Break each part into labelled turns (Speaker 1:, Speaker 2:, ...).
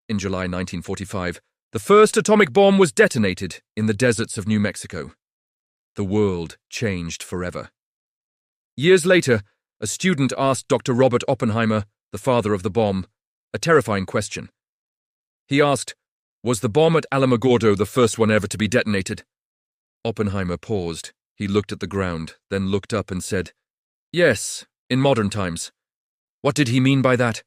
Speaker 1: In July 1945, the first atomic bomb was detonated in the deserts of New Mexico. The world changed forever. Years later, a student asked Dr. Robert Oppenheimer, the father of the bomb, a terrifying question. He asked, "Was the bomb at Alamogordo the first one ever to be detonated?" Oppenheimer paused. He looked at the ground, then looked up and said, "Yes, in modern times." What did he mean by that?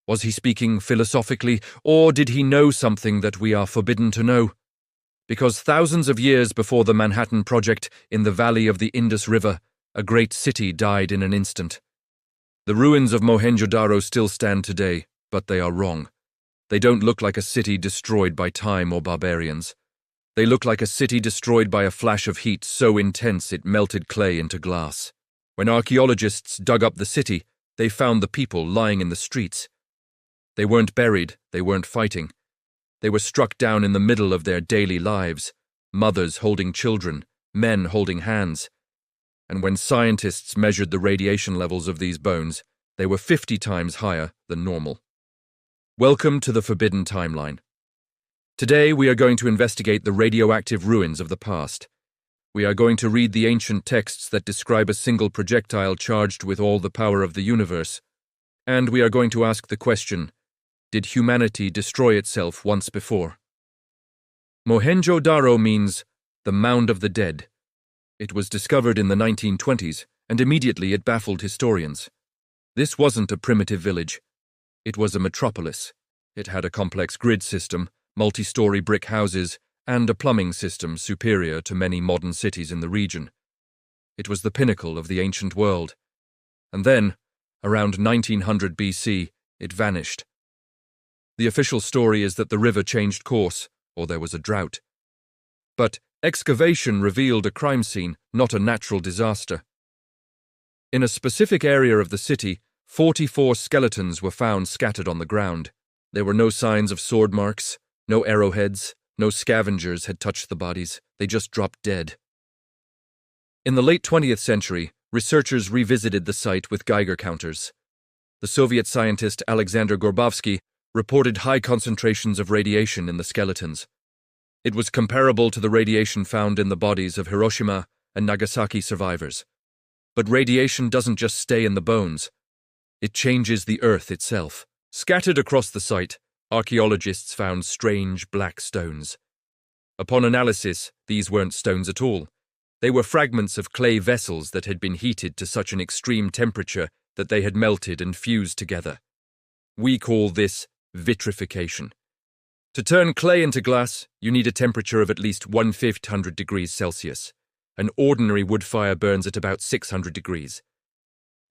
Speaker 1: Was he speaking philosophically, or did he know something that we are forbidden to know? Because thousands of years before the Manhattan Project in the valley of the Indus River, a great city died in an instant. The ruins of Mohenjo-Daro still stand today, but they are wrong. They don't look like a city destroyed by time or barbarians. They look like a city destroyed by a flash of heat so intense it melted clay into glass. When archaeologists dug up the city, they found the people lying in the streets. They weren't buried, they weren't fighting. They were struck down in the middle of their daily lives, mothers holding children, men holding hands. And when scientists measured the radiation levels of these bones, they were 50 times higher than normal. Welcome to the Forbidden Timeline. Today we are going to investigate the radioactive ruins of the past. We are going to read the ancient texts that describe a single projectile charged with all the power of the universe. And we are going to ask the question, did humanity destroy itself once before? Mohenjo-Daro means the Mound of the Dead. It was discovered in the 1920s, and immediately it baffled historians. This wasn't a primitive village. It was a metropolis. It had a complex grid system, multi-story brick houses, and a plumbing system superior to many modern cities in the region. It was the pinnacle of the ancient world. And then, around 1900 BC, it vanished. The official story is that the river changed course, or there was a drought. But excavation revealed a crime scene, not a natural disaster. In a specific area of the city, 44 skeletons were found scattered on the ground. There were no signs of sword marks, no arrowheads, no scavengers had touched the bodies. They just dropped dead. In the late 20th century, researchers revisited the site with Geiger counters. The Soviet scientist Alexander Gorbovsky reported high concentrations of radiation in the skeletons. It was comparable to the radiation found in the bodies of Hiroshima and Nagasaki survivors. But radiation doesn't just stay in the bones. It changes the earth itself. Scattered across the site, archaeologists found strange black stones. Upon analysis, these weren't stones at all. They were fragments of clay vessels that had been heated to such an extreme temperature that they had melted and fused together. We call this vitrification. To turn clay into glass, you need a temperature of at least 1/500 degrees Celsius. An ordinary wood fire burns at about 600 degrees.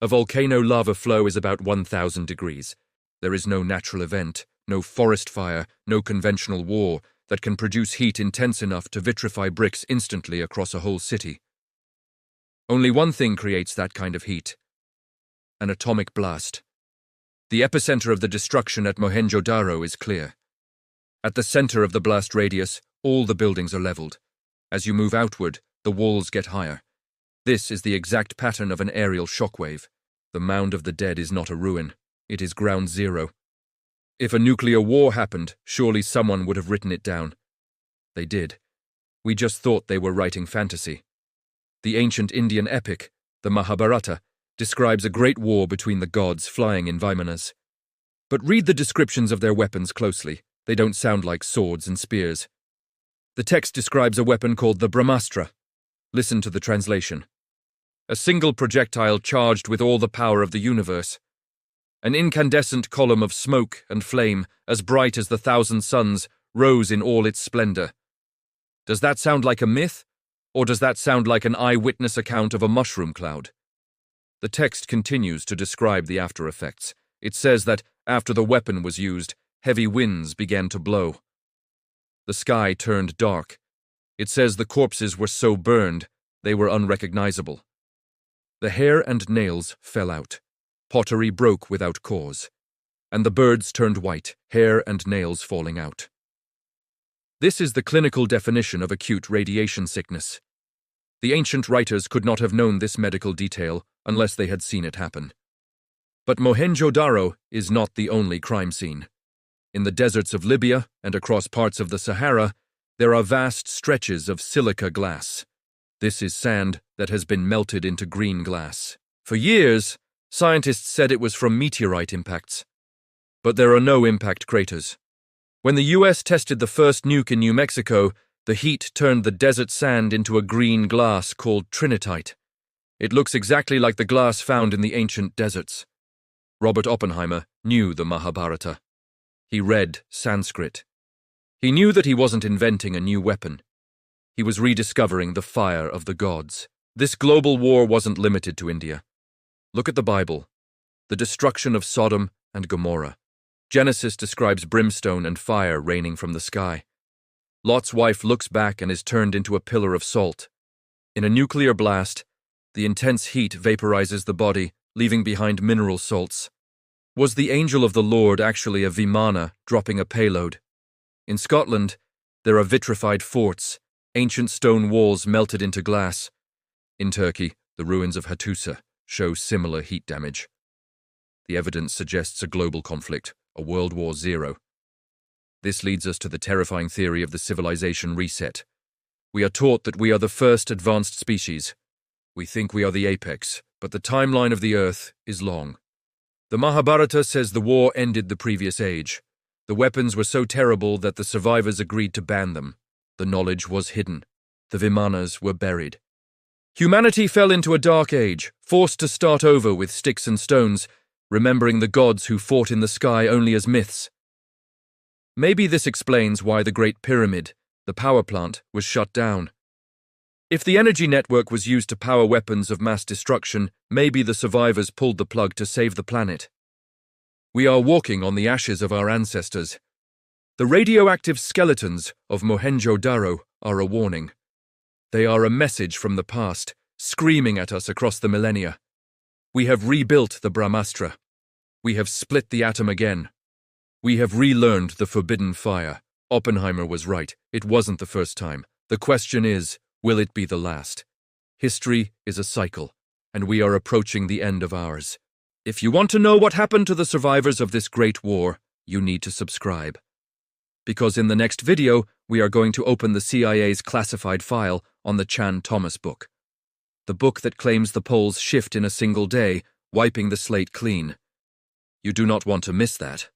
Speaker 1: A volcano lava flow is about 1,000 degrees. There is no natural event, no forest fire, no conventional war that can produce heat intense enough to vitrify bricks instantly across a whole city. Only one thing creates that kind of heat: an atomic blast. The epicenter of the destruction at Mohenjo-Daro is clear. At the center of the blast radius, all the buildings are leveled. As you move outward, the walls get higher. This is the exact pattern of an aerial shockwave. The Mound of the Dead is not a ruin. It is ground zero. If a nuclear war happened, surely someone would have written it down. They did. We just thought they were writing fantasy. The ancient Indian epic, the Mahabharata, describes a great war between the gods flying in Vimanas. But read the descriptions of their weapons closely. They don't sound like swords and spears. The text describes a weapon called the Brahmastra. Listen to the translation. A single projectile charged with all the power of the universe. An incandescent column of smoke and flame, as bright as the 1,000 suns, rose in all its splendor. Does that sound like a myth? Or does that sound like an eyewitness account of a mushroom cloud? The text continues to describe the after effects. It says that, after the weapon was used, heavy winds began to blow. The sky turned dark. It says the corpses were so burned, they were unrecognizable. The hair and nails fell out. Pottery broke without cause. And the birds turned white, hair and nails falling out. This is the clinical definition of acute radiation sickness. The ancient writers could not have known this medical detail unless they had seen it happen. But Mohenjo-Daro is not the only crime scene. In the deserts of Libya and across parts of the Sahara, there are vast stretches of silica glass. This is sand that has been melted into green glass. For years, scientists said it was from meteorite impacts. But there are no impact craters. When the US tested the first nuke in New Mexico, the heat turned the desert sand into a green glass called Trinitite. It looks exactly like the glass found in the ancient deserts. Robert Oppenheimer knew the Mahabharata. He read Sanskrit. He knew that he wasn't inventing a new weapon. He was rediscovering the fire of the gods. This global war wasn't limited to India. Look at the Bible. The destruction of Sodom and Gomorrah. Genesis describes brimstone and fire raining from the sky. Lot's wife looks back and is turned into a pillar of salt. In a nuclear blast, the intense heat vaporizes the body, leaving behind mineral salts. Was the angel of the Lord actually a Vimana dropping a payload? In Scotland, there are vitrified forts, ancient stone walls melted into glass. In Turkey, the ruins of Hattusa show similar heat damage. The evidence suggests a global conflict, a World War Z. This leads us to the terrifying theory of the civilization reset. We are taught that we are the first advanced species. We think we are the apex, but the timeline of the Earth is long. The Mahabharata says the war ended the previous age. The weapons were so terrible that the survivors agreed to ban them. The knowledge was hidden. The Vimanas were buried. Humanity fell into a dark age, forced to start over with sticks and stones, remembering the gods who fought in the sky only as myths. Maybe this explains why the Great Pyramid, the power plant, was shut down. If the energy network was used to power weapons of mass destruction, maybe the survivors pulled the plug to save the planet. We are walking on the ashes of our ancestors. The radioactive skeletons of Mohenjo-Daro are a warning. They are a message from the past, screaming at us across the millennia. We have rebuilt the Brahmastra. We have split the atom again. We have relearned the forbidden fire. Oppenheimer was right. It wasn't the first time. The question is, will it be the last? History is a cycle, and we are approaching the end of ours. If you want to know what happened to the survivors of this great war, you need to subscribe. Because in the next video, we are going to open the CIA's classified file on the Chan Thomas book. The book that claims the poles shift in a single day, wiping the slate clean. You do not want to miss that.